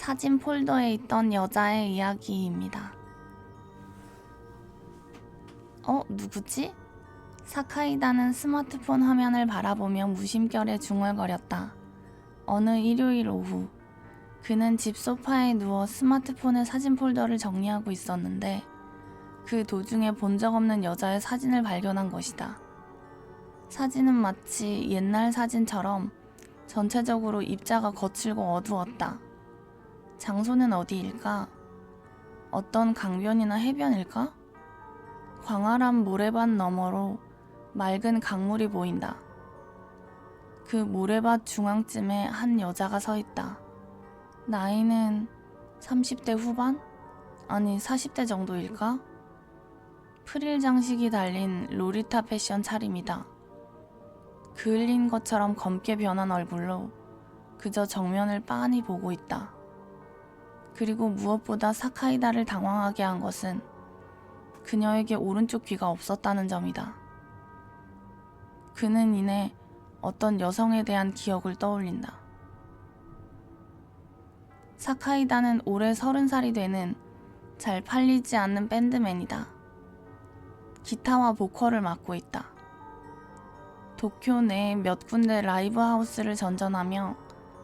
사진 폴더에 있던 여자의 이야기입니다. 누구지? 사카이다는 스마트폰 화면을 바라보며 무심결에 중얼거렸다. 어느 일요일 오후, 그는 집 소파에 누워 스마트폰의 사진 폴더를 정리하고 있었는데 그 도중에 본 적 없는 여자의 사진을 발견한 것이다. 사진은 마치 옛날 사진처럼 전체적으로 입자가 거칠고 어두웠다. 장소는 어디일까? 어떤 강변이나 해변일까? 광활한 모래밭 너머로 맑은 강물이 보인다. 그 모래밭 중앙쯤에 한 여자가 서 있다. 나이는 30대 후반? 아니 40대 정도일까? 프릴 장식이 달린 로리타 패션 차림이다. 그을린 것처럼 검게 변한 얼굴로 그저 정면을 빤히 보고 있다. 그리고 무엇보다 사카이다를 당황하게 한 것은 그녀에게 오른쪽 귀가 없었다는 점이다. 그는 이내 어떤 여성에 대한 기억을 떠올린다. 사카이다는 올해 30살이 되는 잘 팔리지 않는 밴드맨이다. 기타와 보컬을 맡고 있다. 도쿄 내 몇 군데 라이브 하우스를 전전하며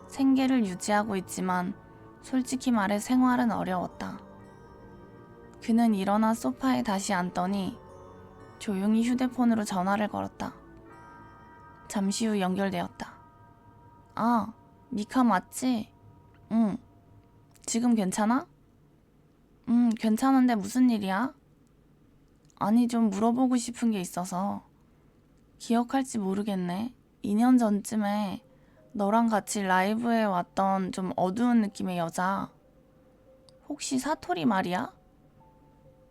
생계를 유지하고 있지만 솔직히 말해 생활은 어려웠다. 그는 일어나 소파에 다시 앉더니 조용히 휴대폰으로 전화를 걸었다. 잠시 후 연결되었다. 아, 미카 맞지? 응. 지금 괜찮아? 괜찮은데 무슨 일이야? 아니, 좀 물어보고 싶은 게 있어서. 기억할지 모르겠네. 2년 전쯤에 너랑 같이 라이브에 왔던 좀 어두운 느낌의 여자. 혹시 사토리 말이야?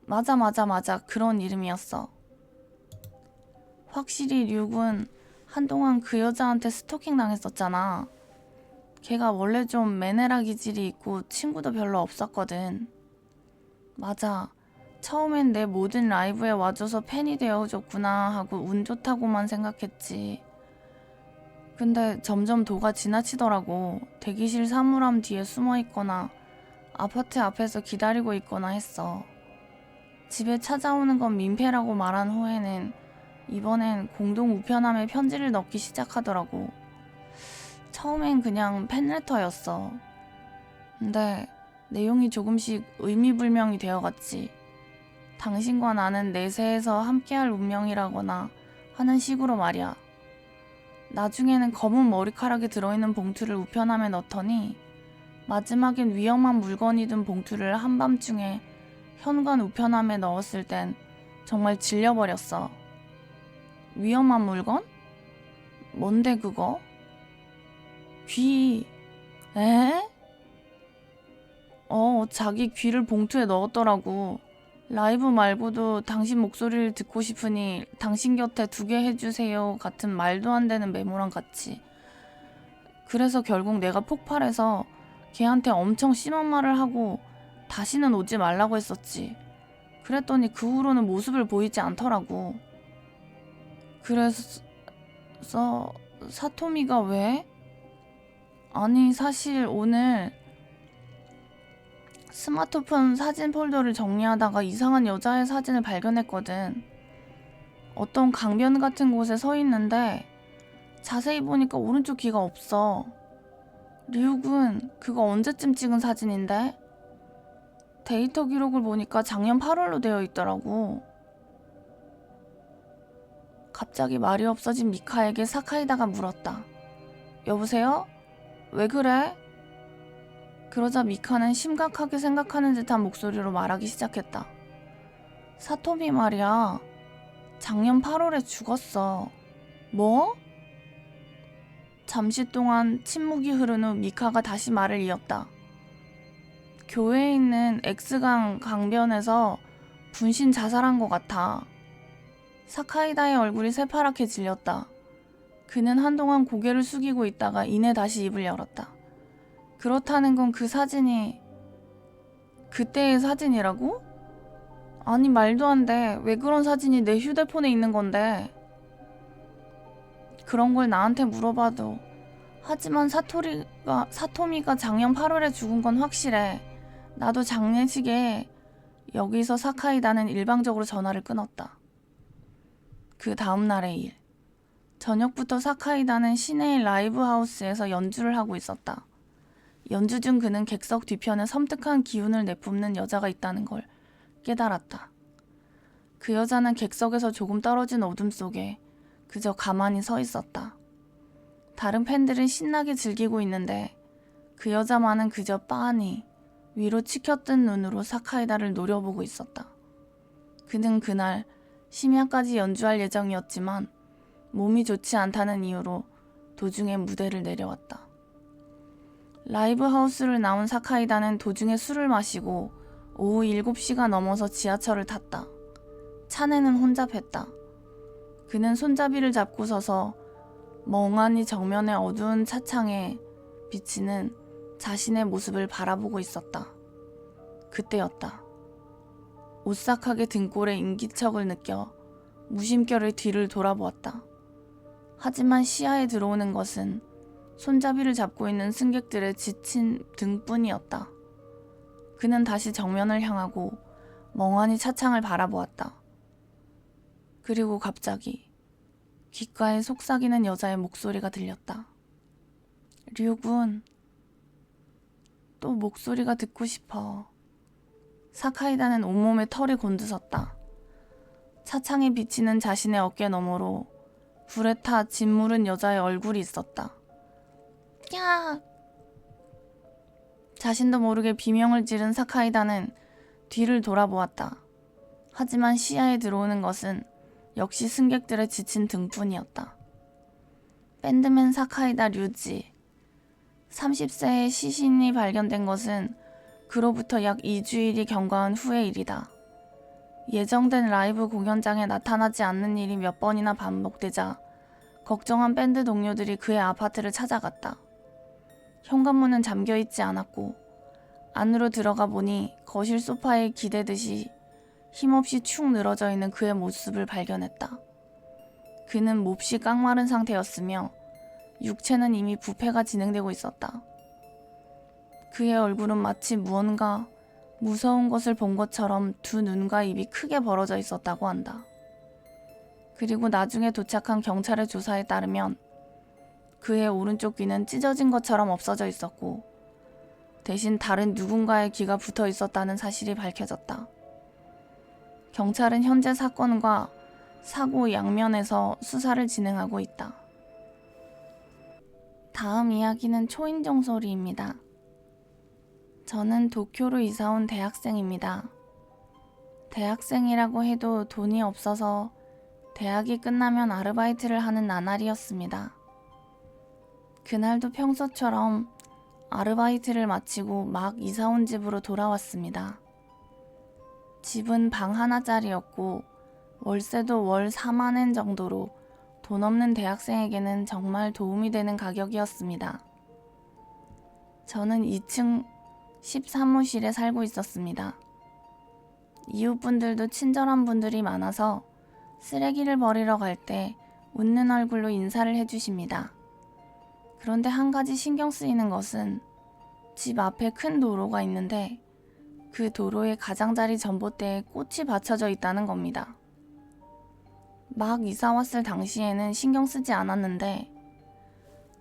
맞아. 그런 이름이었어. 확실히 류군 한동안 그 여자한테 스토킹 당했었잖아. 걔가 원래 좀 매너라 기질이 있고 친구도 별로 없었거든. 맞아. 처음엔 내 모든 라이브에 와줘서 팬이 되어줬구나 하고 운 좋다고만 생각했지. 근데 점점 도가 지나치더라고. 대기실 사물함 뒤에 숨어있거나 아파트 앞에서 기다리고 있거나 했어. 집에 찾아오는 건 민폐라고 말한 후에는 이번엔 공동 우편함에 편지를 넣기 시작하더라고. 처음엔 그냥 팬레터였어. 근데 내용이 조금씩 의미불명이 되어갔지. 당신과 나는 내세에서 함께할 운명이라거나 하는 식으로 말이야. 나중에는 검은 머리카락이 들어있는 봉투를 우편함에 넣더니 마지막엔 위험한 물건이 든 봉투를 한밤중에 현관 우편함에 넣었을 땐 정말 질려버렸어. 위험한 물건? 뭔데 그거? 귀. 에? 자기 귀를 봉투에 넣었더라고. 라이브 말고도 당신 목소리를 듣고 싶으니 당신 곁에 두게 해주세요 같은 말도 안 되는 메모랑 같이. 그래서 결국 내가 폭발해서 걔한테 엄청 심한 말을 하고 다시는 오지 말라고 했었지. 그랬더니 그 후로는 모습을 보이지 않더라고. 그래서 사토미가 왜? 아니 사실 오늘 스마트폰 사진 폴더를 정리하다가 이상한 여자의 사진을 발견했거든. 어떤 강변 같은 곳에 서 있는데 자세히 보니까 오른쪽 귀가 없어. 류군, 그거 언제쯤 찍은 사진인데? 데이터 기록을 보니까 작년 8월로 되어 있더라고. 갑자기 말이 없어진 미카에게 사카이다가 물었다. 여보세요? 왜 그래? 그러자 미카는 심각하게 생각하는 듯한 목소리로 말하기 시작했다. 사토미 말이야. 작년 8월에 죽었어. 뭐? 잠시 동안 침묵이 흐른 후 미카가 다시 말을 이었다. 교회에 있는 X강 강변에서 분신 자살한 것 같아. 사카이다의 얼굴이 새파랗게 질렸다. 그는 한동안 고개를 숙이고 있다가 이내 다시 입을 열었다. 그렇다는 건 그 사진이 그때의 사진이라고? 아니 말도 안 돼. 왜 그런 사진이 내 휴대폰에 있는 건데? 그런 걸 나한테 물어봐도 하지만 사토미가 작년 8월에 죽은 건 확실해. 나도 장례식에 여기서 사카이다는 일방적으로 전화를 끊었다. 그 다음 날의 일. 저녁부터 사카이다는 시내의 라이브 하우스에서 연주를 하고 있었다. 연주 중 그는 객석 뒤편에 섬뜩한 기운을 내뿜는 여자가 있다는 걸 깨달았다. 그 여자는 객석에서 조금 떨어진 어둠 속에 그저 가만히 서 있었다. 다른 팬들은 신나게 즐기고 있는데 그 여자만은 그저 빤히 위로 치켜뜬 눈으로 사카이다를 노려보고 있었다. 그는 그날 심야까지 연주할 예정이었지만 몸이 좋지 않다는 이유로 도중에 무대를 내려왔다. 라이브 하우스를 나온 사카이다는 도중에 술을 마시고 오후 7시가 넘어서 지하철을 탔다. 차내는 혼잡했다. 그는 손잡이를 잡고 서서 멍하니 정면의 어두운 차창에 비치는 자신의 모습을 바라보고 있었다. 그때였다. 오싹하게 등골에 인기척을 느껴 무심결에 뒤를 돌아보았다. 하지만 시야에 들어오는 것은 손잡이를 잡고 있는 승객들의 지친 등뿐이었다. 그는 다시 정면을 향하고 멍하니 차창을 바라보았다. 그리고 갑자기 귓가에 속삭이는 여자의 목소리가 들렸다. 류군, 또 목소리가 듣고 싶어. 사카이다는 온몸에 털이 곤두섰다. 차창에 비치는 자신의 어깨 너머로 불에 타 짓무른 여자의 얼굴이 있었다. 야! 자신도 모르게 비명을 지른 사카이다는 뒤를 돌아보았다. 하지만 시야에 들어오는 것은 역시 승객들의 지친 등뿐이었다. 밴드맨 사카이다 류지. 30세의 시신이 발견된 것은 그로부터 약 2주일이 경과한 후의 일이다. 예정된 라이브 공연장에 나타나지 않는 일이 몇 번이나 반복되자 걱정한 밴드 동료들이 그의 아파트를 찾아갔다. 현관문은 잠겨있지 않았고 안으로 들어가 보니 거실 소파에 기대듯이 힘없이 축 늘어져 있는 그의 모습을 발견했다. 그는 몹시 깡마른 상태였으며 육체는 이미 부패가 진행되고 있었다. 그의 얼굴은 마치 무언가 무서운 것을 본 것처럼 두 눈과 입이 크게 벌어져 있었다고 한다. 그리고 나중에 도착한 경찰의 조사에 따르면 그의 오른쪽 귀는 찢어진 것처럼 없어져 있었고 대신 다른 누군가의 귀가 붙어 있었다는 사실이 밝혀졌다. 경찰은 현재 사건과 사고 양면에서 수사를 진행하고 있다. 다음 이야기는 초인종 소리입니다. 저는 도쿄로 이사온 대학생입니다. 대학생이라고 해도 돈이 없어서 대학이 끝나면 아르바이트를 하는 나날이었습니다. 그날도 평소처럼 아르바이트를 마치고 막 이사온 집으로 돌아왔습니다. 집은 방 하나짜리였고 월세도 월 4만엔 정도로 돈 없는 대학생에게는 정말 도움이 되는 가격이었습니다. 저는 2층 13호실에 살고 있었습니다. 이웃분들도 친절한 분들이 많아서 쓰레기를 버리러 갈 때 웃는 얼굴로 인사를 해주십니다. 그런데 한 가지 신경 쓰이는 것은 집 앞에 큰 도로가 있는데 그 도로에 가장자리 전봇대에 꽃이 받쳐져 있다는 겁니다. 막 이사 왔을 당시에는 신경 쓰지 않았는데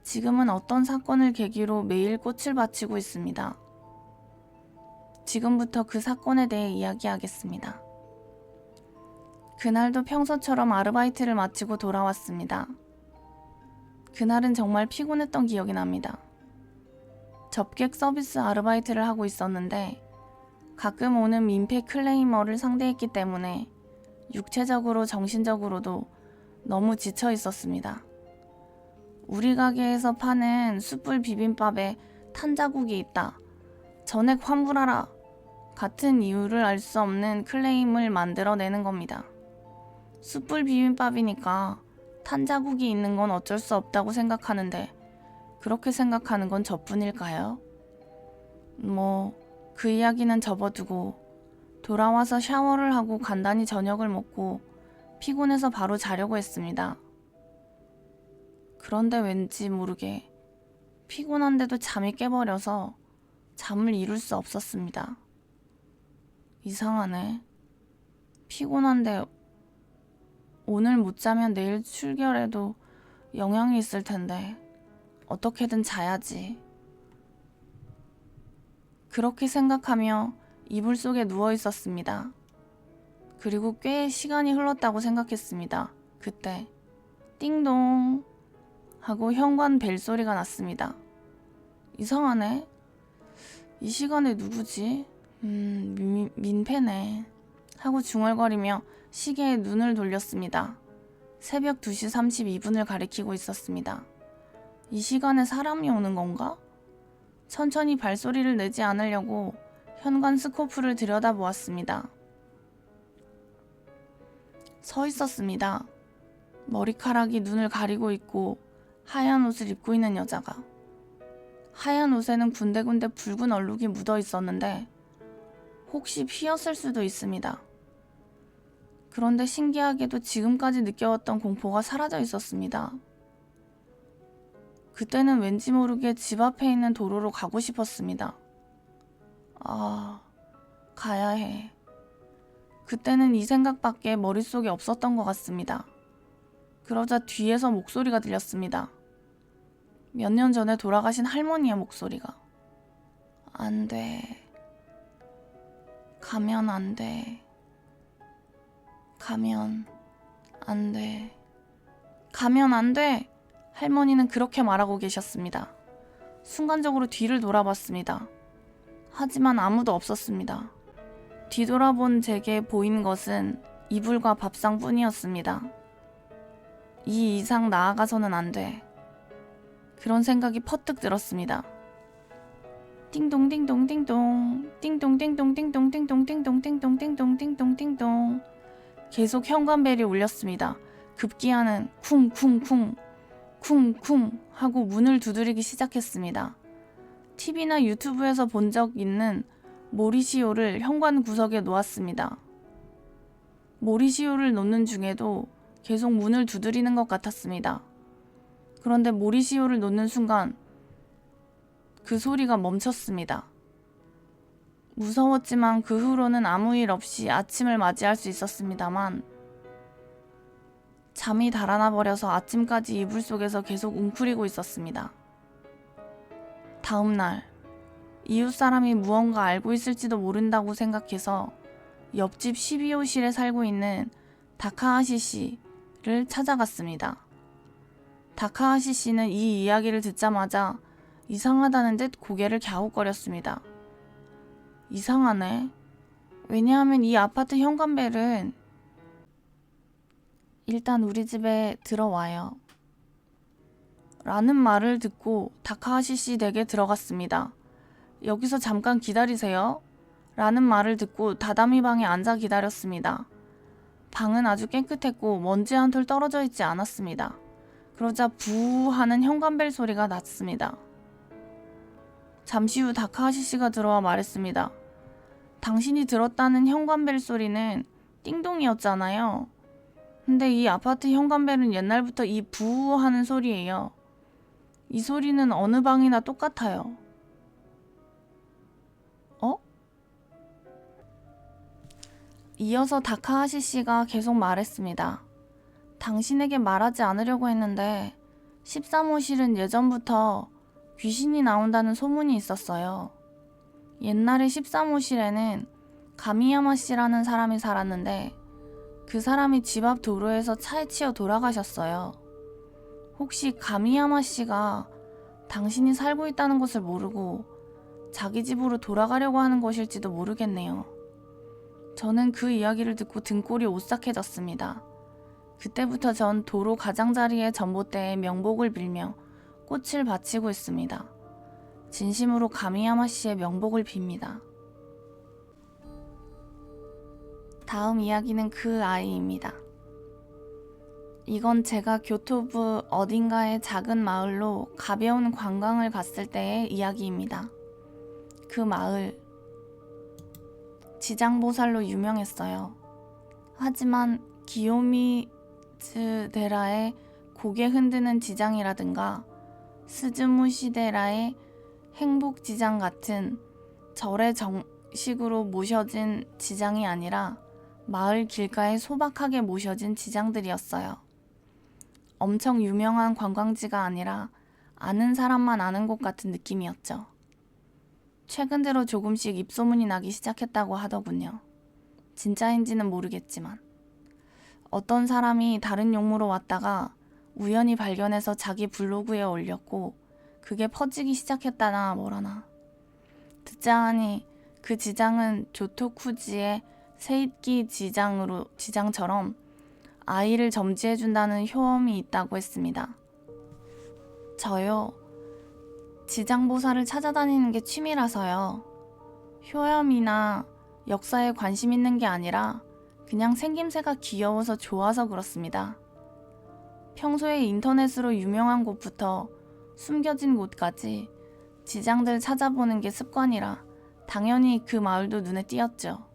지금은 어떤 사건을 계기로 매일 꽃을 바치고 있습니다. 지금부터 그 사건에 대해 이야기하겠습니다. 그날도 평소처럼 아르바이트를 마치고 돌아왔습니다. 그날은 정말 피곤했던 기억이 납니다. 접객 서비스 아르바이트를 하고 있었는데 가끔 오는 민폐 클레이머를 상대했기 때문에 육체적으로 정신적으로도 너무 지쳐 있었습니다. 우리 가게에서 파는 숯불 비빔밥에 탄 자국이 있다. 전액 환불하라. 같은 이유를 알 수 없는 클레임을 만들어내는 겁니다. 숯불 비빔밥이니까 탄 자국이 있는 건 어쩔 수 없다고 생각하는데 그렇게 생각하는 건 저뿐일까요? 그 이야기는 접어두고 돌아와서 샤워를 하고 간단히 저녁을 먹고 피곤해서 바로 자려고 했습니다. 그런데 왠지 모르게 피곤한데도 잠이 깨버려서 잠을 이룰 수 없었습니다. 이상하네. 피곤한데 오늘 못 자면 내일 출결에도 영향이 있을 텐데 어떻게든 자야지. 그렇게 생각하며 이불 속에 누워 있었습니다. 그리고 꽤 시간이 흘렀다고 생각했습니다. 그때 띵동 하고 현관 벨소리가 났습니다. 이상하네. 이 시간에 누구지? 민폐네 하고 중얼거리며 시계에 눈을 돌렸습니다. 새벽 2시 32분을 가리키고 있었습니다. 이 시간에 사람이 오는 건가? 천천히 발소리를 내지 않으려고 현관 스코프를 들여다보았습니다. 서 있었습니다. 머리카락이 눈을 가리고 있고 하얀 옷을 입고 있는 여자가. 하얀 옷에는 군데군데 붉은 얼룩이 묻어 있었는데 혹시 피였을 수도 있습니다. 그런데 신기하게도 지금까지 느껴왔던 공포가 사라져 있었습니다. 그때는 왠지 모르게 집 앞에 있는 도로로 가고 싶었습니다. 가야 해. 그때는 이 생각밖에 머릿속에 없었던 것 같습니다. 그러자 뒤에서 목소리가 들렸습니다. 몇 년 전에 돌아가신 할머니의 목소리가. 안 돼. 가면 안 돼. 가면 안 돼. 가면 안 돼. 할머니는 그렇게 말하고 계셨습니다. 순간적으로 뒤를 돌아봤습니다. 하지만 아무도 없었습니다. 뒤돌아본 제게 보인 것은 이불과 밥상뿐이었습니다. 이 이상 나아가서는 안 돼. 그런 생각이 퍼뜩 들었습니다. 띵동띵동띵동 띵동띵동띵동띵동띵동띵동띵동띵동띵동 계속 현관벨이 울렸습니다. 급기야는 쿵쿵쿵 쿵쿵 하고 문을 두드리기 시작했습니다. TV나 유튜브에서 본 적 있는 모리시오를 현관 구석에 놓았습니다. 모리시오를 놓는 중에도 계속 문을 두드리는 것 같았습니다. 그런데 모리시오를 놓는 순간 그 소리가 멈췄습니다. 무서웠지만 그 후로는 아무 일 없이 아침을 맞이할 수 있었습니다만 잠이 달아나 버려서 아침까지 이불 속에서 계속 웅크리고 있었습니다. 다음 날 이웃 사람이 무언가 알고 있을지도 모른다고 생각해서 옆집 12호실에 살고 있는 다카하시 씨를 찾아갔습니다. 다카하시 씨는 이 이야기를 듣자마자 이상하다는 듯 고개를 갸웃거렸습니다. 이상하네. 왜냐하면 이 아파트 현관벨은 일단 우리 집에 들어와요. 라는 말을 듣고 다카하시 씨 댁에 들어갔습니다. 여기서 잠깐 기다리세요. 라는 말을 듣고 다다미 방에 앉아 기다렸습니다. 방은 아주 깨끗했고 먼지 한 톨 떨어져 있지 않았습니다. 그러자 부우 하는 현관벨 소리가 났습니다. 잠시 후 다카하시 씨가 들어와 말했습니다. 당신이 들었다는 현관벨 소리는 띵동이었잖아요. 근데 이 아파트 현관벨은 옛날부터 이 부우 하는 소리예요. 이 소리는 어느 방이나 똑같아요. 이어서 다카하시 씨가 계속 말했습니다. 당신에게 말하지 않으려고 했는데 13호실은 예전부터 귀신이 나온다는 소문이 있었어요. 옛날에 13호실에는 가미야마 씨라는 사람이 살았는데 그 사람이 집 앞 도로에서 차에 치여 돌아가셨어요. 혹시 가미야마 씨가 당신이 살고 있다는 것을 모르고 자기 집으로 돌아가려고 하는 것일지도 모르겠네요. 저는 그 이야기를 듣고 등골이 오싹해졌습니다. 그때부터 전 도로 가장자리의 전봇대에 명복을 빌며 꽃을 바치고 있습니다. 진심으로 가미야마 씨의 명복을 빕니다. 다음 이야기는 그 아이입니다. 이건 제가 교토부 어딘가의 작은 마을로 가벼운 관광을 갔을 때의 이야기입니다. 그 마을, 지장보살로 유명했어요. 하지만 기요미즈 데라의 고개 흔드는 지장이라든가 스즈무시데라의 행복지장 같은 절의 정식으로 모셔진 지장이 아니라 마을 길가에 소박하게 모셔진 지장들이었어요. 엄청 유명한 관광지가 아니라 아는 사람만 아는 곳 같은 느낌이었죠. 최근 들어 조금씩 입소문이 나기 시작했다고 하더군요. 진짜인지는 모르겠지만. 어떤 사람이 다른 용무로 왔다가 우연히 발견해서 자기 블로그에 올렸고 그게 퍼지기 시작했다나 뭐라나. 듣자 하니 그 지장은 조토쿠지의 세입기 지장처럼 아이를 점지해준다는 효험이 있다고 했습니다. 저요. 지장보살을 찾아다니는 게 취미라서요. 효험이나 역사에 관심 있는 게 아니라 그냥 생김새가 귀여워서 좋아서 그렇습니다. 평소에 인터넷으로 유명한 곳부터 숨겨진 곳까지 지장들 찾아보는 게 습관이라 당연히 그 마을도 눈에 띄었죠.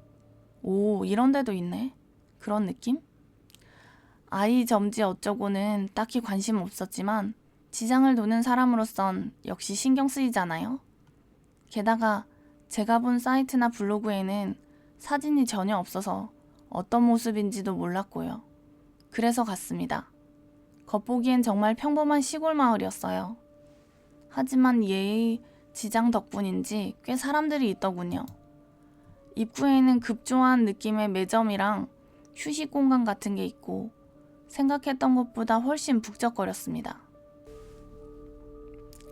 오, 이런 데도 있네. 그런 느낌? 아이 점지 어쩌고는 딱히 관심 없었지만 지장을 도는 사람으로선 역시 신경 쓰이잖아요. 게다가 제가 본 사이트나 블로그에는 사진이 전혀 없어서 어떤 모습인지도 몰랐고요. 그래서 갔습니다. 겉보기엔 정말 평범한 시골 마을이었어요. 하지만 예의 지장 덕분인지 꽤 사람들이 있더군요. 입구에는 급조한 느낌의 매점이랑 휴식 공간 같은 게 있고 생각했던 것보다 훨씬 북적거렸습니다.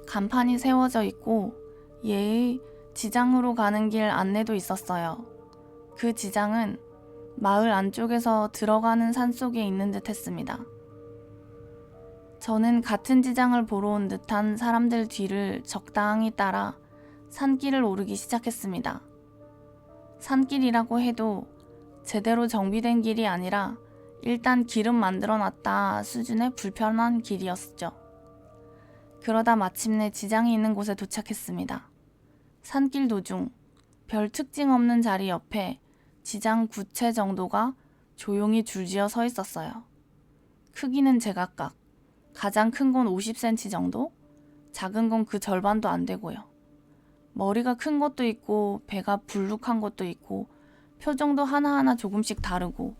간판이 세워져 있고 예의 지장으로 가는 길 안내도 있었어요. 그 지장은 마을 안쪽에서 들어가는 산속에 있는 듯 했습니다. 저는 같은 지장을 보러 온 듯한 사람들 뒤를 적당히 따라 산길을 오르기 시작했습니다. 산길이라고 해도 제대로 정비된 길이 아니라 일단 길은 만들어놨다 수준의 불편한 길이었죠. 그러다 마침내 지장이 있는 곳에 도착했습니다. 산길 도중 별 특징 없는 자리 옆에 지장 구체 정도가 조용히 줄지어 서 있었어요. 크기는 제각각. 가장 큰 건 50cm 정도? 작은 건 그 절반도 안 되고요. 머리가 큰 것도 있고 배가 불룩한 것도 있고 표정도 하나하나 조금씩 다르고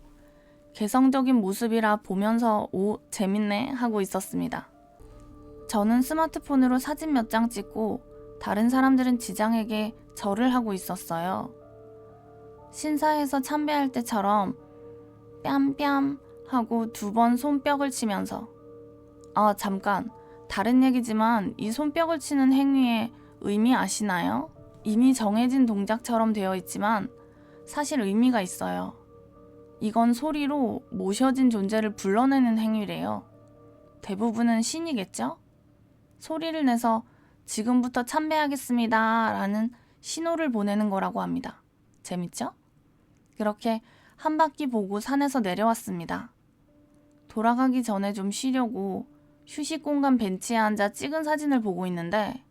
개성적인 모습이라 보면서 오, 재밌네 하고 있었습니다. 저는 스마트폰으로 사진 몇 장 찍고 다른 사람들은 지장에게 절을 하고 있었어요. 신사에서 참배할 때처럼 뺨뺨 하고 2번 손뼉을 치면서 잠깐 다른 얘기지만 이 손뼉을 치는 행위의 의미 아시나요? 이미 정해진 동작처럼 되어 있지만 사실 의미가 있어요. 이건 소리로 모셔진 존재를 불러내는 행위래요. 대부분은 신이겠죠? 소리를 내서 지금부터 참배하겠습니다 라는 신호를 보내는 거라고 합니다. 재밌죠? 그렇게 한 바퀴 보고 산에서 내려왔습니다. 돌아가기 전에 좀 쉬려고 휴식 공간 벤치에 앉아 찍은 사진을 보고 있는데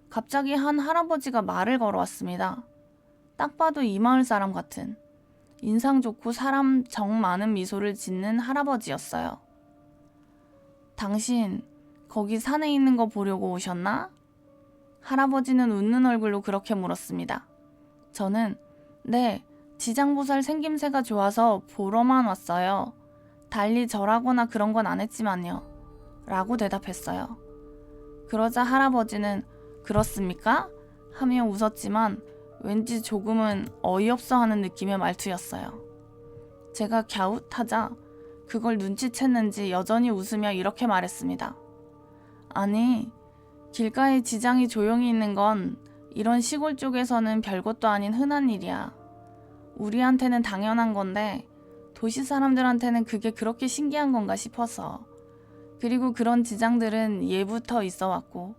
갑자기 한 할아버지가 말을 걸어왔습니다. 딱 봐도 이 마을 사람 같은 인상 좋고 사람 정 많은 미소를 짓는 할아버지였어요. 당신 거기 산에 있는 거 보려고 오셨나? 할아버지는 웃는 얼굴로 그렇게 물었습니다. 저는 네, 지장보살 생김새가 좋아서 보러만 왔어요. 달리 절하거나 그런 건 안 했지만요. 라고 대답했어요. 그러자 할아버지는 그렇습니까? 하며 웃었지만 왠지 조금은 어이없어 하는 느낌의 말투였어요. 제가 갸웃하자 그걸 눈치챘는지 여전히 웃으며 이렇게 말했습니다. 아니, 길가에 지장이 조용히 있는 건 이런 시골 쪽에서는 별것도 아닌 흔한 일이야. 우리한테는 당연한 건데 도시 사람들한테는 그게 그렇게 신기한 건가 싶어서. 그리고 그런 지장들은 예부터 있어 왔고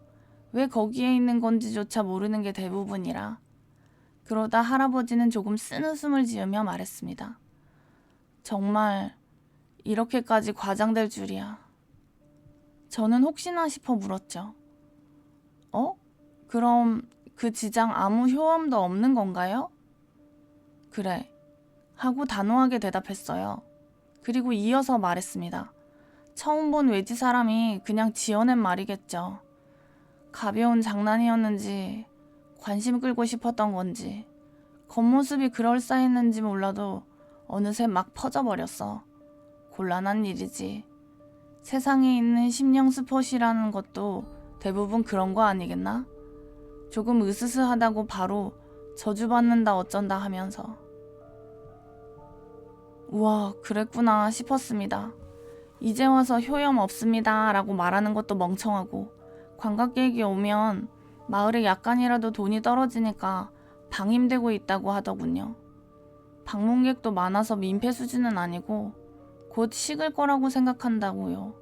왜 거기에 있는 건지조차 모르는 게 대부분이라. 그러다 할아버지는 조금 쓴 웃음을 지으며 말했습니다. 정말 이렇게까지 과장될 줄이야. 저는 혹시나 싶어 물었죠. 그럼 그 지장 아무 효험도 없는 건가요? 그래. 하고 단호하게 대답했어요. 그리고 이어서 말했습니다. 처음 본 외지 사람이 그냥 지어낸 말이겠죠. 가벼운 장난이었는지 관심 끌고 싶었던 건지 겉모습이 그럴싸했는지 몰라도 어느새 막 퍼져버렸어. 곤란한 일이지. 세상에 있는 심령 스폿이라는 것도 대부분 그런 거 아니겠나? 조금 으스스하다고 바로 저주받는다 어쩐다 하면서. 우와, 그랬구나 싶었습니다. 이제 와서 효염 없습니다 라고 말하는 것도 멍청하고, 관광객이 오면 마을에 약간이라도 돈이 떨어지니까 방임되고 있다고 하더군요. 방문객도 많아서 민폐 수준은 아니고 곧 식을 거라고 생각한다고요.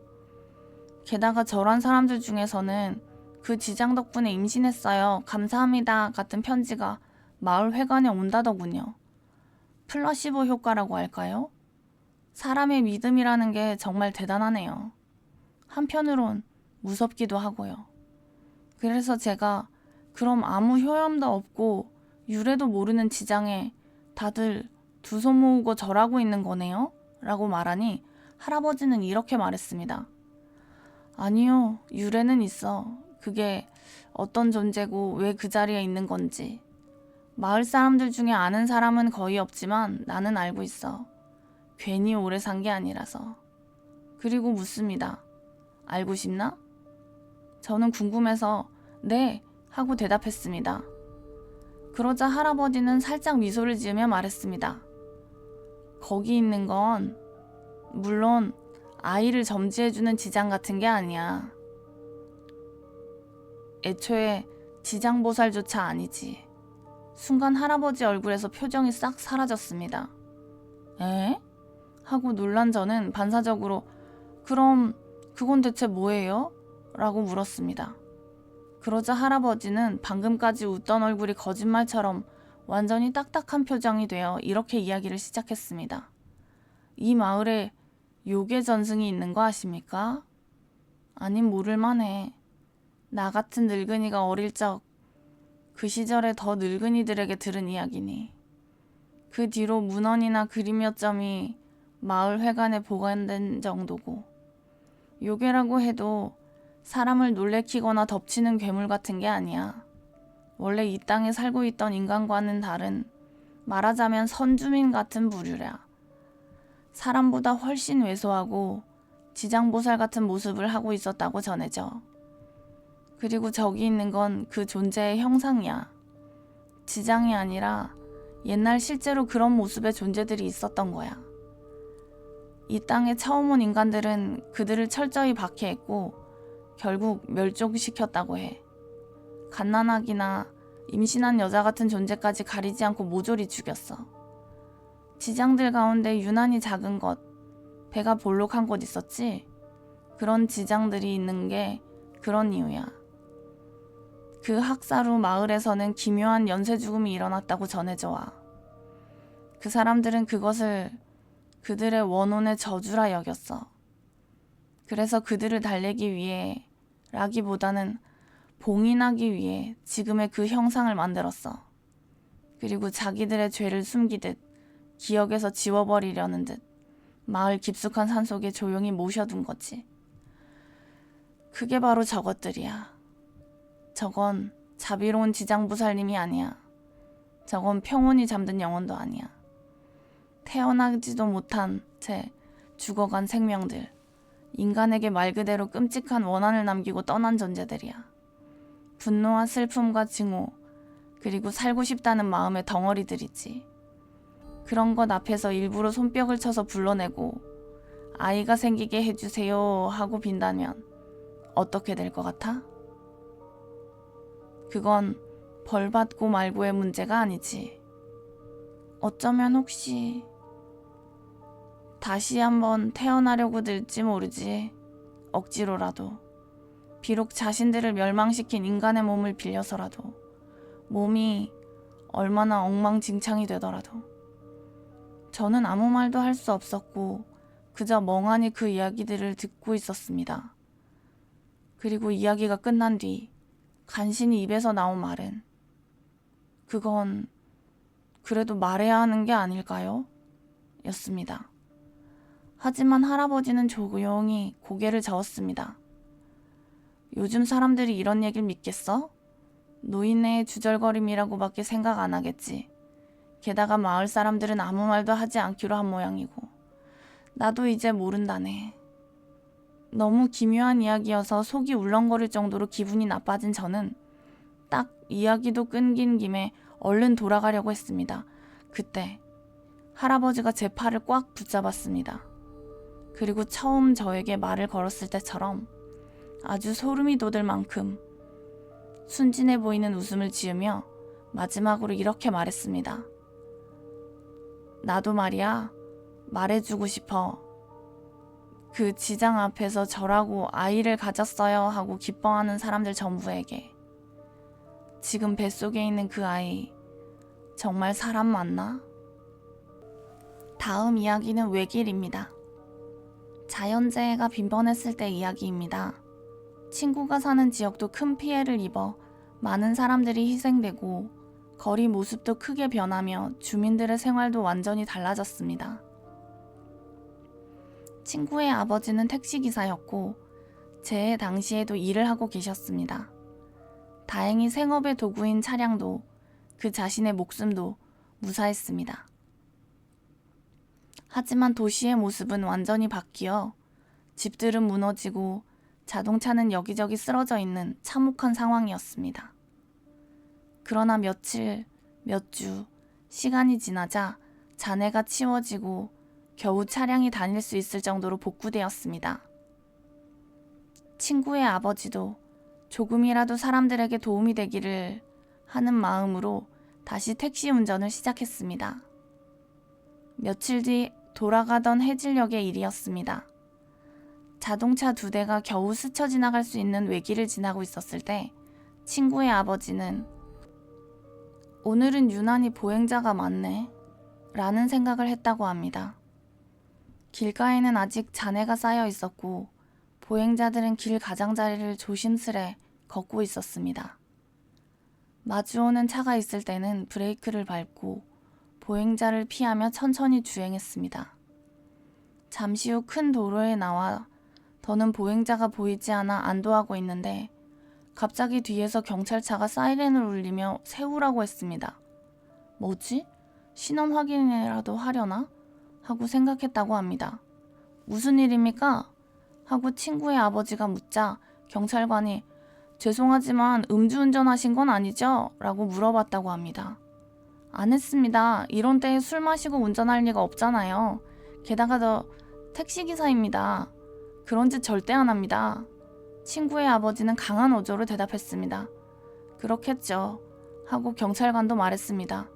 게다가 저런 사람들 중에서는 그 지장 덕분에 임신했어요, 감사합니다 같은 편지가 마을 회관에 온다더군요. 플라시보 효과라고 할까요? 사람의 믿음이라는 게 정말 대단하네요. 한편으론 무섭기도 하고요. 그래서 제가 그럼 아무 효염도 없고 유래도 모르는 지장에 다들 두 손 모으고 절하고 있는 거네요? 라고 말하니 할아버지는 이렇게 말했습니다. 아니요, 유래는 있어. 그게 어떤 존재고 왜 그 자리에 있는 건지. 마을 사람들 중에 아는 사람은 거의 없지만 나는 알고 있어. 괜히 오래 산 게 아니라서. 그리고 묻습니다. 알고 싶나? 저는 궁금해서 네 하고 대답했습니다. 그러자 할아버지는 살짝 미소를 지으며 말했습니다. 거기 있는 건 물론 아이를 점지해주는 지장 같은 게 아니야. 애초에 지장보살조차 아니지. 순간 할아버지 얼굴에서 표정이 싹 사라졌습니다. 에? 하고 놀란 저는 반사적으로 그럼 그건 대체 뭐예요? 라고 물었습니다. 그러자 할아버지는 방금까지 웃던 얼굴이 거짓말처럼 완전히 딱딱한 표정이 되어 이렇게 이야기를 시작했습니다. 이 마을에 요괴 전승이 있는 거 아십니까? 아님 모를만해. 나 같은 늙은이가 어릴 적 그 시절에 더 늙은이들에게 들은 이야기니. 그 뒤로 문헌이나 그림 몇 점이 마을 회관에 보관된 정도고, 요괴라고 해도 사람을 놀래키거나 덮치는 괴물 같은 게 아니야. 원래 이 땅에 살고 있던 인간과는 다른, 말하자면 선주민 같은 부류랴. 사람보다 훨씬 왜소하고 지장보살 같은 모습을 하고 있었다고 전해져. 그리고 저기 있는 건 그 존재의 형상이야. 지장이 아니라 옛날 실제로 그런 모습의 존재들이 있었던 거야. 이 땅에 처음 온 인간들은 그들을 철저히 박해했고 결국 멸종시켰다고 해. 갓난아기나 임신한 여자 같은 존재까지 가리지 않고 모조리 죽였어. 지장들 가운데 유난히 작은 것, 배가 볼록한 곳 있었지? 그런 지장들이 있는 게 그런 이유야. 그 학살 후 마을에서는 기묘한 연쇄 죽음이 일어났다고 전해져 와. 그 사람들은 그것을 그들의 원혼의 저주라 여겼어. 그래서 그들을 달래기 위해 라기보다는 봉인하기 위해 지금의 그 형상을 만들었어. 그리고 자기들의 죄를 숨기듯 기억에서 지워버리려는 듯 마을 깊숙한 산속에 조용히 모셔둔 거지. 그게 바로 저것들이야. 저건 자비로운 지장보살님이 아니야. 저건 평온히 잠든 영혼도 아니야. 태어나지도 못한 채 죽어간 생명들. 인간에게 말 그대로 끔찍한 원한을 남기고 떠난 존재들이야. 분노와 슬픔과 증오, 그리고 살고 싶다는 마음의 덩어리들이지. 그런 것 앞에서 일부러 손뼉을 쳐서 불러내고 아이가 생기게 해주세요 하고 빈다면 어떻게 될 것 같아? 그건 벌 받고 말고의 문제가 아니지. 어쩌면 혹시 다시 한번 태어나려고 들지 모르지. 억지로라도. 비록 자신들을 멸망시킨 인간의 몸을 빌려서라도. 몸이 얼마나 엉망진창이 되더라도. 저는 아무 말도 할 수 없었고 그저 멍하니 그 이야기들을 듣고 있었습니다. 그리고 이야기가 끝난 뒤 간신히 입에서 나온 말은 그건 그래도 말해야 하는 게 아닐까요? 였습니다. 하지만 할아버지는 조용히 고개를 저었습니다. 요즘 사람들이 이런 얘기를 믿겠어? 노인네의 주절거림이라고밖에 생각 안 하겠지. 게다가 마을 사람들은 아무 말도 하지 않기로 한 모양이고. 나도 이제 모른다네. 너무 기묘한 이야기여서 속이 울렁거릴 정도로 기분이 나빠진 저는 딱 이야기도 끊긴 김에 얼른 돌아가려고 했습니다. 그때 할아버지가 제 팔을 꽉 붙잡았습니다. 그리고 처음 저에게 말을 걸었을 때처럼 아주 소름이 돋을 만큼 순진해 보이는 웃음을 지으며 마지막으로 이렇게 말했습니다. 나도 말이야, 말해주고 싶어. 그 지장 앞에서 저라고 아이를 가졌어요 하고 기뻐하는 사람들 전부에게. 지금 뱃속에 있는 그 아이, 정말 사람 맞나? 다음 이야기는 외길입니다. 자연재해가 빈번했을 때 이야기입니다. 친구가 사는 지역도 큰 피해를 입어 많은 사람들이 희생되고 거리 모습도 크게 변하며 주민들의 생활도 완전히 달라졌습니다. 친구의 아버지는 택시기사였고 재해 당시에도 일을 하고 계셨습니다. 다행히 생업의 도구인 차량도 그 자신의 목숨도 무사했습니다. 하지만 도시의 모습은 완전히 바뀌어 집들은 무너지고 자동차는 여기저기 쓰러져 있는 참혹한 상황이었습니다. 그러나 며칠, 몇 주, 시간이 지나자 잔해가 치워지고 겨우 차량이 다닐 수 있을 정도로 복구되었습니다. 친구의 아버지도 조금이라도 사람들에게 도움이 되기를 하는 마음으로 다시 택시 운전을 시작했습니다. 며칠 뒤 돌아가던 해질녘의 일이었습니다. 자동차 2대가 겨우 스쳐 지나갈 수 있는 외길을 지나고 있었을 때 친구의 아버지는 오늘은 유난히 보행자가 많네 라는 생각을 했다고 합니다. 길가에는 아직 잔해가 쌓여 있었고 보행자들은 길 가장자리를 조심스레 걷고 있었습니다. 마주오는 차가 있을 때는 브레이크를 밟고 보행자를 피하며 천천히 주행했습니다. 잠시 후 큰 도로에 나와 더는 보행자가 보이지 않아 안도하고 있는데 갑자기 뒤에서 경찰차가 사이렌을 울리며 세우라고 했습니다. 뭐지? 신원 확인이라도 하려나? 하고 생각했다고 합니다. 무슨 일입니까? 하고 친구의 아버지가 묻자 경찰관이 죄송하지만 음주운전하신 건 아니죠? 라고 물어봤다고 합니다. 안 했습니다. 이런 때에 술 마시고 운전할 리가 없잖아요. 게다가 저 택시기사입니다. 그런 짓 절대 안 합니다. 친구의 아버지는 강한 어조로 대답했습니다. 그렇겠죠. 하고 경찰관도 말했습니다.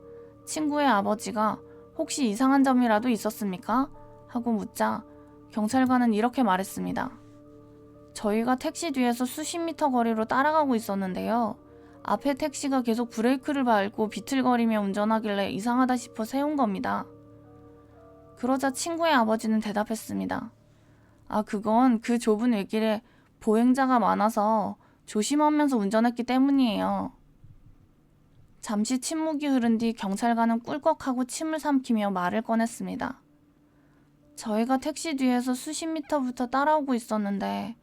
친구의 아버지가 혹시 이상한 점이라도 있었습니까? 하고 묻자 경찰관은 이렇게 말했습니다. 저희가 택시 뒤에서 수십 미터 거리로 따라가고 있었는데요. 앞에 택시가 계속 브레이크를 밟고 비틀거리며 운전하길래 이상하다 싶어 세운 겁니다. 그러자 친구의 아버지는 대답했습니다. 아, 그건 그 좁은 외길에 보행자가 많아서 조심하면서 운전했기 때문이에요. 잠시 침묵이 흐른 뒤 경찰관은 꿀꺽하고 침을 삼키며 말을 꺼냈습니다. 저희가 택시 뒤에서 수십 미터부터 따라오고 있었는데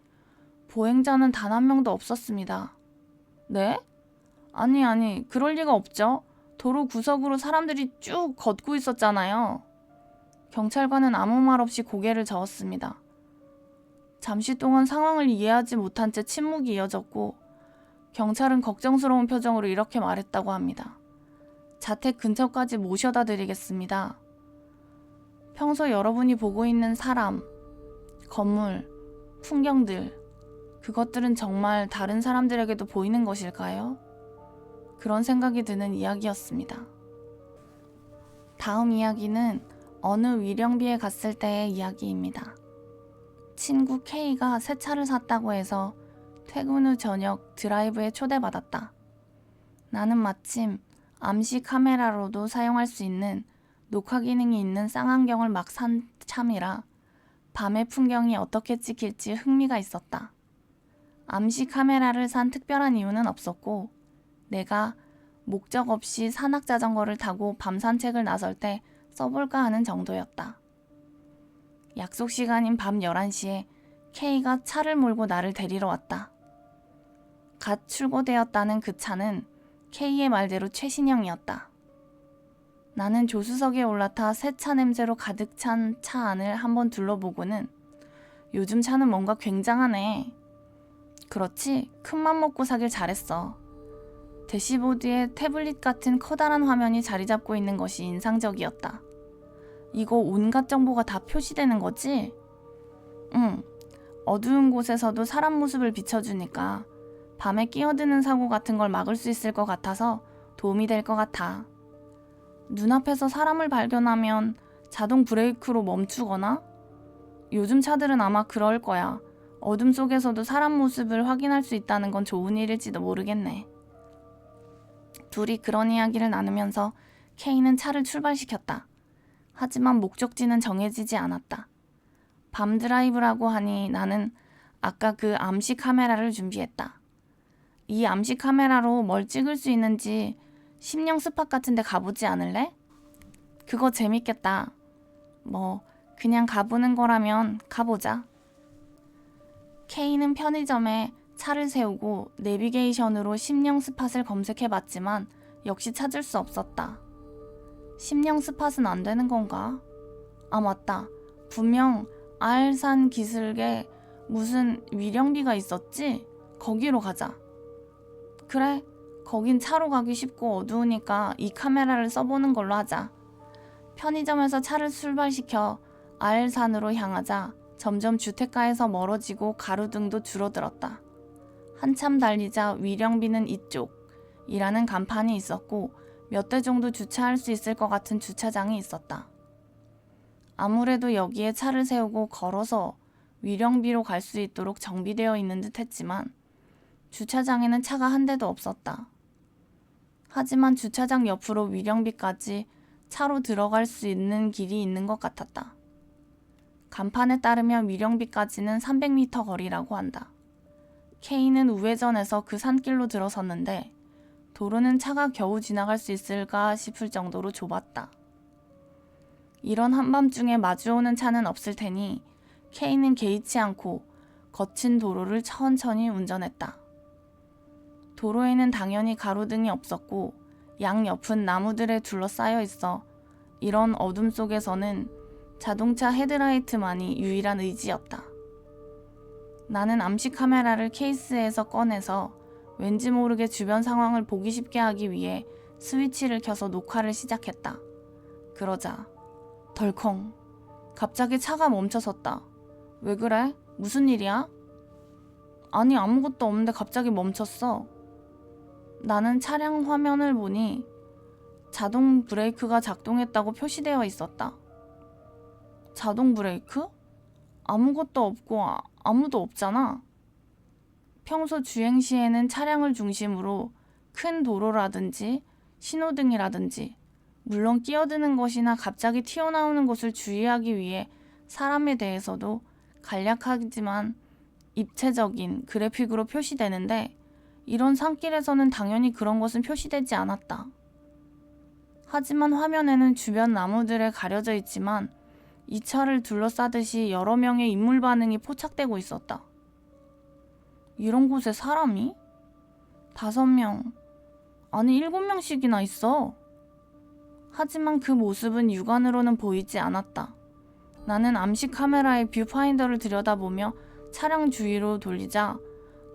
보행자는 단 한 명도 없었습니다. 네? 아니, 그럴 리가 없죠. 도로 구석으로 사람들이 쭉 걷고 있었잖아요. 경찰관은 아무 말 없이 고개를 저었습니다. 잠시 동안 상황을 이해하지 못한 채 침묵이 이어졌고 경찰은 걱정스러운 표정으로 이렇게 말했다고 합니다. 자택 근처까지 모셔다 드리겠습니다. 평소 여러분이 보고 있는 사람, 건물, 풍경들, 그것들은 정말 다른 사람들에게도 보이는 것일까요? 그런 생각이 드는 이야기였습니다. 다음 이야기는 어느 위령비에 갔을 때의 이야기입니다. 친구 K가 새 차를 샀다고 해서 퇴근 후 저녁 드라이브에 초대받았다. 나는 마침 암시 카메라로도 사용할 수 있는 녹화 기능이 있는 쌍안경을 막 산 참이라 밤의 풍경이 어떻게 찍힐지 흥미가 있었다. 암시 카메라를 산 특별한 이유는 없었고 내가 목적 없이 산악자전거를 타고 밤 산책을 나설 때 써볼까 하는 정도였다. 약속 시간인 밤 11시에 K가 차를 몰고 나를 데리러 왔다. 갓 출고되었다는 그 차는 K의 말대로 최신형이었다. 나는 조수석에 올라타 새 차 냄새로 가득 찬 차 안을 한번 둘러보고는 요즘 차는 뭔가 굉장하네. 그렇지, 큰맘 먹고 사길 잘했어. 대시보드에 태블릿 같은 커다란 화면이 자리 잡고 있는 것이 인상적이었다. 이거 온갖 정보가 다 표시되는 거지? 응. 어두운 곳에서도 사람 모습을 비춰주니까 밤에 끼어드는 사고 같은 걸 막을 수 있을 것 같아서 도움이 될 것 같아. 눈앞에서 사람을 발견하면 자동 브레이크로 멈추거나? 요즘 차들은 아마 그럴 거야. 어둠 속에서도 사람 모습을 확인할 수 있다는 건 좋은 일일지도 모르겠네. 둘이 그런 이야기를 나누면서 K는 차를 출발시켰다. 하지만 목적지는 정해지지 않았다. 밤 드라이브라고 하니 나는 아까 그 암시 카메라를 준비했다. 이 암시 카메라로 뭘 찍을 수 있는지 심령 스팟 같은 데 가보지 않을래? 그거 재밌겠다. 뭐 그냥 가보는 거라면 가보자. K는 편의점에 차를 세우고 내비게이션으로 심령 스팟을 검색해봤지만 역시 찾을 수 없었다. 심령 스팟은 안 되는 건가? 아 맞다. 분명 알산 기슭에 무슨 위령비가 있었지? 거기로 가자. 그래, 거긴 차로 가기 쉽고 어두우니까 이 카메라를 써보는 걸로 하자. 편의점에서 차를 출발시켜 알산으로 향하자 점점 주택가에서 멀어지고 가로등도 줄어들었다. 한참 달리자 위령비는 이쪽이라는 간판이 있었고 몇 대 정도 주차할 수 있을 것 같은 주차장이 있었다. 아무래도 여기에 차를 세우고 걸어서 위령비로 갈 수 있도록 정비되어 있는 듯 했지만 주차장에는 차가 한 대도 없었다. 하지만 주차장 옆으로 위령비까지 차로 들어갈 수 있는 길이 있는 것 같았다. 간판에 따르면 위령비까지는 300m 거리라고 한다. K는 우회전해서 그 산길로 들어섰는데 도로는 차가 겨우 지나갈 수 있을까 싶을 정도로 좁았다. 이런 한밤중에 마주오는 차는 없을 테니 K는 개의치 않고 거친 도로를 천천히 운전했다. 도로에는 당연히 가로등이 없었고 양옆은 나무들에 둘러싸여 있어 이런 어둠 속에서는 자동차 헤드라이트만이 유일한 의지였다. 나는 암시 카메라를 케이스에서 꺼내서 왠지 모르게 주변 상황을 보기 쉽게 하기 위해 스위치를 켜서 녹화를 시작했다. 그러자 덜컹 갑자기 차가 멈춰섰다. 왜 그래? 무슨 일이야? 아니 아무것도 없는데 갑자기 멈췄어. 나는 차량 화면을 보니 자동 브레이크가 작동했다고 표시되어 있었다. 자동 브레이크? 아무것도 없고 아무도 없잖아. 평소 주행 시에는 차량을 중심으로 큰 도로라든지 신호등이라든지 물론 끼어드는 것이나 갑자기 튀어나오는 것을 주의하기 위해 사람에 대해서도 간략하지만 입체적인 그래픽으로 표시되는데 이런 산길에서는 당연히 그런 것은 표시되지 않았다. 하지만 화면에는 주변 나무들에 가려져 있지만 이 차를 둘러싸듯이 여러 명의 인물 반응이 포착되고 있었다. 이런 곳에 사람이? 5명, 아니 7명씩이나 있어. 하지만 그 모습은 육안으로는 보이지 않았다. 나는 암시 카메라의 뷰파인더를 들여다보며 차량 주위로 돌리자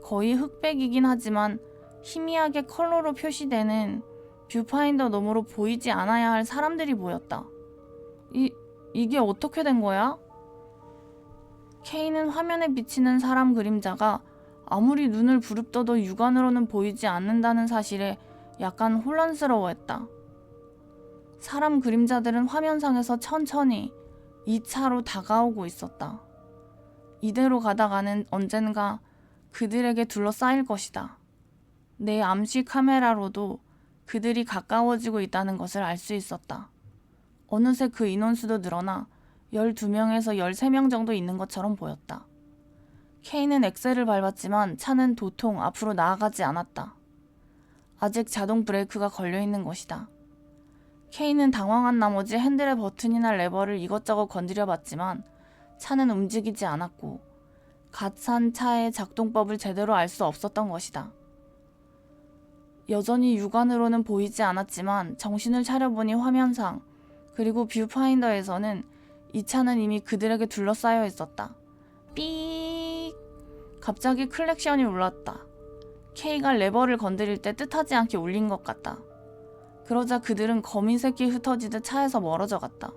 거의 흑백이긴 하지만 희미하게 컬러로 표시되는 뷰파인더 너머로 보이지 않아야 할 사람들이 보였다. 이게 어떻게 된 거야? K는 화면에 비치는 사람 그림자가 아무리 눈을 부릅떠도 육안으로는 보이지 않는다는 사실에 약간 혼란스러워했다. 사람 그림자들은 화면상에서 천천히 이 차로 다가오고 있었다. 이대로 가다가는 언젠가 그들에게 둘러싸일 것이다. 내 암시 카메라로도 그들이 가까워지고 있다는 것을 알 수 있었다. 어느새 그 인원수도 늘어나 12명에서 13명 정도 있는 것처럼 보였다. K는 엑셀을 밟았지만 차는 도통 앞으로 나아가지 않았다. 아직 자동 브레이크가 걸려있는 것이다. K는 당황한 나머지 핸들의 버튼이나 레버를 이것저것 건드려 봤지만 차는 움직이지 않았고 갓 산 차의 작동법을 제대로 알 수 없었던 것이다. 여전히 육안으로는 보이지 않았지만 정신을 차려보니 화면상 그리고 뷰파인더에서는 이 차는 이미 그들에게 둘러싸여 있었다. 삐익! 갑자기 클렉션이 울렸다. K가 레버를 건드릴 때 뜻하지 않게 울린 것 같다. 그러자 그들은 거미 새끼 흩어지듯 차에서 멀어져 갔다.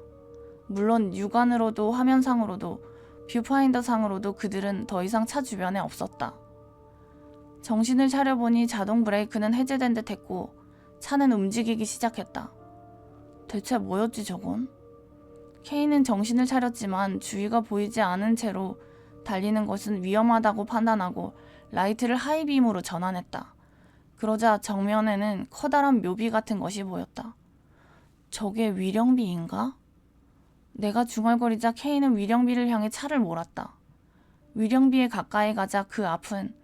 물론 육안으로도 화면상으로도 뷰파인더상으로도 그들은 더 이상 차 주변에 없었다. 정신을 차려보니 자동 브레이크는 해제된 듯 했고 차는 움직이기 시작했다. 대체 뭐였지 저건? K는 정신을 차렸지만 주위가 보이지 않은 채로 달리는 것은 위험하다고 판단하고 라이트를 하이빔으로 전환했다. 그러자 정면에는 커다란 묘비 같은 것이 보였다. 저게 위령비인가? 내가 중얼거리자 K는 위령비를 향해 차를 몰았다. 위령비에 가까이 가자 그 앞은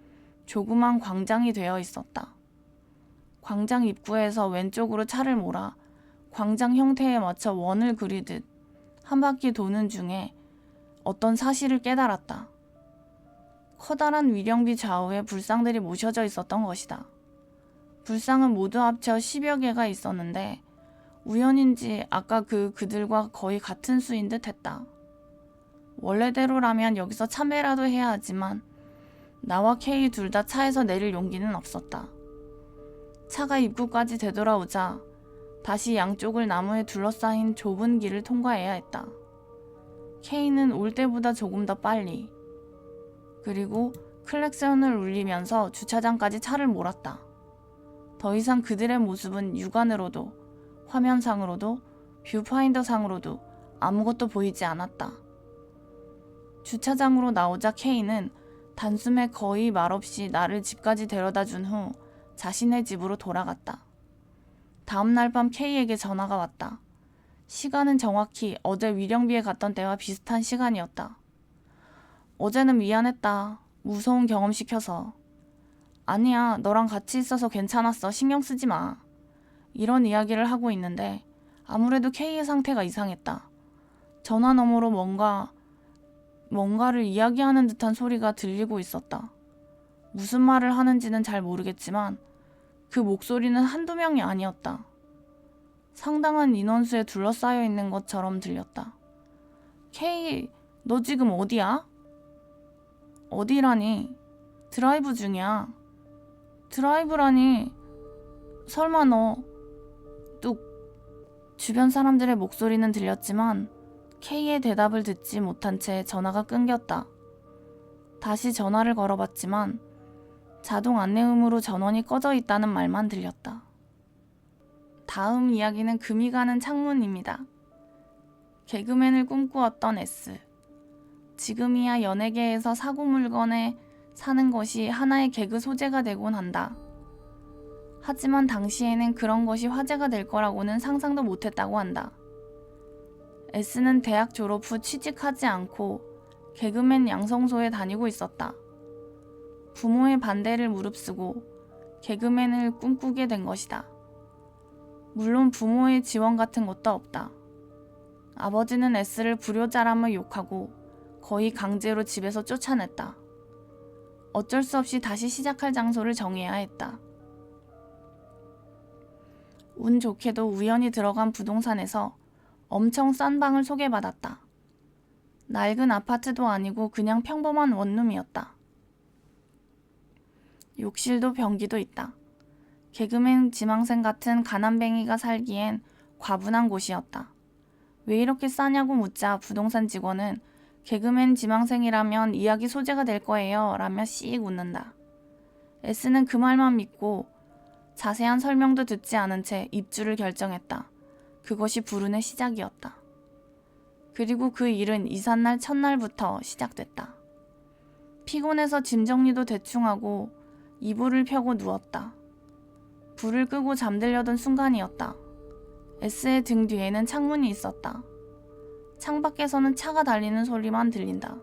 조그만 광장이 되어 있었다. 광장 입구에서 왼쪽으로 차를 몰아 광장 형태에 맞춰 원을 그리듯 한 바퀴 도는 중에 어떤 사실을 깨달았다. 커다란 위령비 좌우에 불상들이 모셔져 있었던 것이다. 불상은 모두 합쳐 10여 개가 있었는데 우연인지 아까 그들과 거의 같은 수인 듯 했다. 원래대로라면 여기서 참배라도 해야 하지만 나와 K 둘 다 차에서 내릴 용기는 없었다. 차가 입구까지 되돌아오자 다시 양쪽을 나무에 둘러싸인 좁은 길을 통과해야 했다. K는 올 때보다 조금 더 빨리 그리고 클렉션을 울리면서 주차장까지 차를 몰았다. 더 이상 그들의 모습은 육안으로도 화면상으로도 뷰파인더상으로도 아무것도 보이지 않았다. 주차장으로 나오자 K는 단숨에 거의 말없이 나를 집까지 데려다 준 후 자신의 집으로 돌아갔다. 다음날 밤 K에게 전화가 왔다. 시간은 정확히 어제 위령비에 갔던 때와 비슷한 시간이었다. 어제는 미안했다. 무서운 경험 시켜서. 아니야, 너랑 같이 있어서 괜찮았어. 신경 쓰지 마. 이런 이야기를 하고 있는데 아무래도 K의 상태가 이상했다. 전화 너머로 뭔가를 이야기하는 듯한 소리가 들리고 있었다. 무슨 말을 하는지는 잘 모르겠지만 그 목소리는 한두 명이 아니었다. 상당한 인원수에 둘러싸여 있는 것처럼 들렸다. K, 너 지금 어디야? 어디라니? 드라이브 중이야. 드라이브라니? 설마 너... 뚝. 주변 사람들의 목소리는 들렸지만 K의 대답을 듣지 못한 채 전화가 끊겼다. 다시 전화를 걸어봤지만 자동 안내음으로 전원이 꺼져 있다는 말만 들렸다. 다음 이야기는 금이 가는 창문입니다. 개그맨을 꿈꾸었던 S. 지금이야 연예계에서 사고 물건에 사는 것이 하나의 개그 소재가 되곤 한다. 하지만 당시에는 그런 것이 화제가 될 거라고는 상상도 못했다고 한다. S는 대학 졸업 후 취직하지 않고 개그맨 양성소에 다니고 있었다. 부모의 반대를 무릅쓰고 개그맨을 꿈꾸게 된 것이다. 물론 부모의 지원 같은 것도 없다. 아버지는 S를 불효자라며 욕하고 거의 강제로 집에서 쫓아냈다. 어쩔 수 없이 다시 시작할 장소를 정해야 했다. 운 좋게도 우연히 들어간 부동산에서 엄청 싼 방을 소개받았다. 낡은 아파트도 아니고 그냥 평범한 원룸이었다. 욕실도 변기도 있다. 개그맨 지망생 같은 가난뱅이가 살기엔 과분한 곳이었다. 왜 이렇게 싸냐고 묻자 부동산 직원은 개그맨 지망생이라면 이야기 소재가 될 거예요 라며 씩 웃는다. S는 그 말만 믿고 자세한 설명도 듣지 않은 채 입주를 결정했다. 그것이 불운의 시작이었다. 그리고 그 일은 이삿날 첫날부터 시작됐다. 피곤해서 짐 정리도 대충 하고 이불을 펴고 누웠다. 불을 끄고 잠들려던 순간이었다. S의 등 뒤에는 창문이 있었다. 창밖에서는 차가 달리는 소리만 들린다.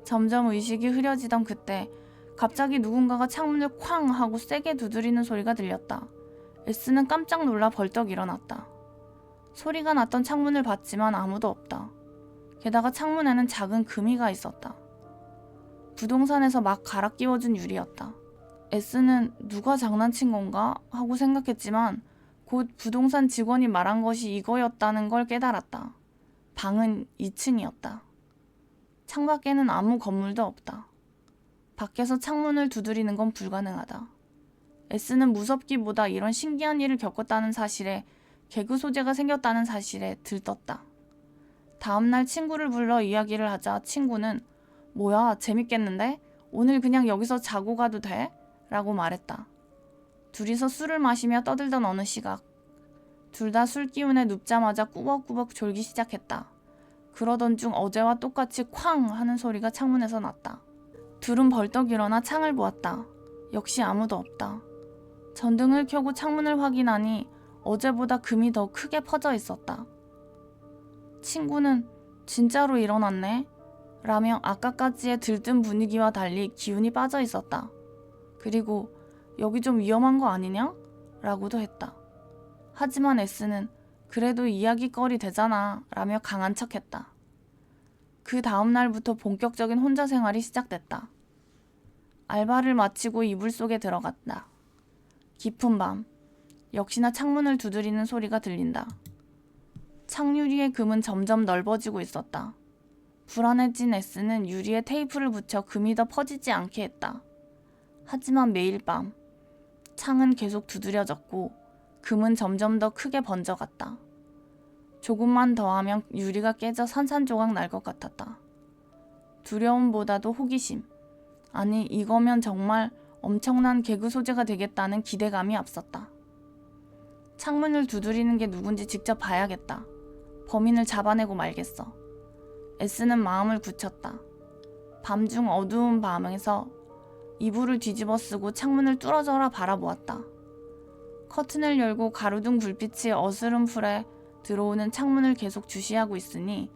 점점 의식이 흐려지던 그때 갑자기 누군가가 창문을 쾅 하고 세게 두드리는 소리가 들렸다. S는 깜짝 놀라 벌떡 일어났다. 소리가 났던 창문을 봤지만 아무도 없다. 게다가 창문에는 작은 금이가 있었다. 부동산에서 막 갈아 끼워준 유리였다. S는 누가 장난친 건가 하고 생각했지만 곧 부동산 직원이 말한 것이 이거였다는 걸 깨달았다. 방은 2층이었다. 창밖에는 아무 건물도 없다. 밖에서 창문을 두드리는 건 불가능하다. S는 무섭기보다 이런 신기한 일을 겪었다는 사실에, 개그 소재가 생겼다는 사실에 들떴다. 다음날 친구를 불러 이야기를 하자 친구는 뭐야 재밌겠는데? 오늘 그냥 여기서 자고 가도 돼? 라고 말했다. 둘이서 술을 마시며 떠들던 어느 시각, 둘 다 술 기운에 눕자마자 꾸벅꾸벅 졸기 시작했다. 그러던 중 어제와 똑같이 쾅 하는 소리가 창문에서 났다. 둘은 벌떡 일어나 창을 보았다. 역시 아무도 없다. 전등을 켜고 창문을 확인하니 어제보다 금이 더 크게 퍼져 있었다. 친구는 진짜로 일어났네? 라며 아까까지의 들뜬 분위기와 달리 기운이 빠져 있었다. 그리고 여기 좀 위험한 거 아니냐? 라고도 했다. 하지만 S는 그래도 이야기거리 되잖아 라며 강한 척했다. 그 다음날부터 본격적인 혼자 생활이 시작됐다. 알바를 마치고 이불 속에 들어갔다. 깊은 밤, 역시나 창문을 두드리는 소리가 들린다. 창유리의 금은 점점 넓어지고 있었다. 불안해진 S는 유리에 테이프를 붙여 금이 더 퍼지지 않게 했다. 하지만 매일 밤, 창은 계속 두드려졌고 금은 점점 더 크게 번져갔다. 조금만 더 하면 유리가 깨져 산산조각 날 것 같았다. 두려움보다도 호기심, 아니 이거면 정말 엄청난 개그 소재가 되겠다는 기대감이 앞섰다. 창문을 두드리는 게 누군지 직접 봐야겠다. 범인을 잡아내고 말겠어. S는 마음을 굳혔다. 밤중 어두운 밤에서 이불을 뒤집어 쓰고 창문을 뚫어져라 바라보았다. 커튼을 열고 가로등 불빛이 어스름풀에 들어오는 창문을 계속 주시하고 있으니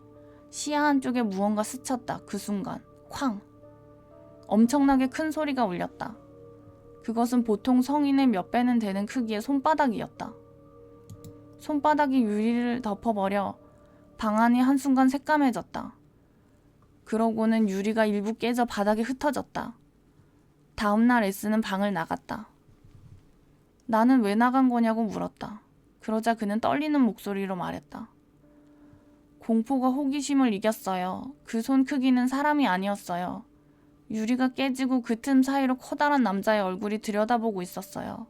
시야 한쪽에 무언가 스쳤다. 그 순간 쾅! 엄청나게 큰 소리가 울렸다. 그것은 보통 성인의 몇 배는 되는 크기의 손바닥이었다. 손바닥이 유리를 덮어버려 방 안이 한순간 새까매졌다. 그러고는 유리가 일부 깨져 바닥에 흩어졌다. 다음날 S는 방을 나갔다. 나는 왜 나간 거냐고 물었다. 그러자 그는 떨리는 목소리로 말했다. 공포가 호기심을 이겼어요. 그 손 크기는 사람이 아니었어요. 유리가 깨지고 그 틈 사이로 커다란 남자의 얼굴이 들여다보고 있었어요.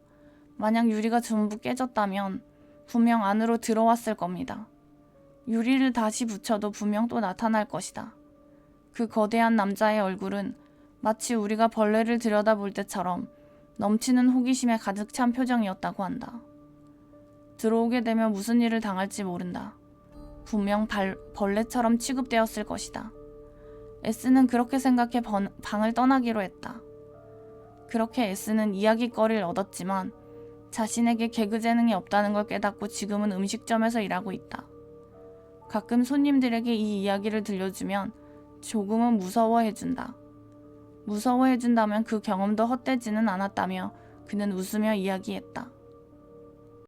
만약 유리가 전부 깨졌다면 분명 안으로 들어왔을 겁니다. 유리를 다시 붙여도 분명 또 나타날 것이다. 그 거대한 남자의 얼굴은 마치 우리가 벌레를 들여다볼 때처럼 넘치는 호기심에 가득 찬 표정이었다고 한다. 들어오게 되면 무슨 일을 당할지 모른다. 분명 벌레처럼 취급되었을 것이다. S는 그렇게 생각해 방을 떠나기로 했다. 그렇게 S는 이야기거리를 얻었지만 자신에게 개그 재능이 없다는 걸 깨닫고 지금은 음식점에서 일하고 있다. 가끔 손님들에게 이 이야기를 들려주면 조금은 무서워해준다. 무서워해준다면 그 경험도 헛되지는 않았다며 그는 웃으며 이야기했다.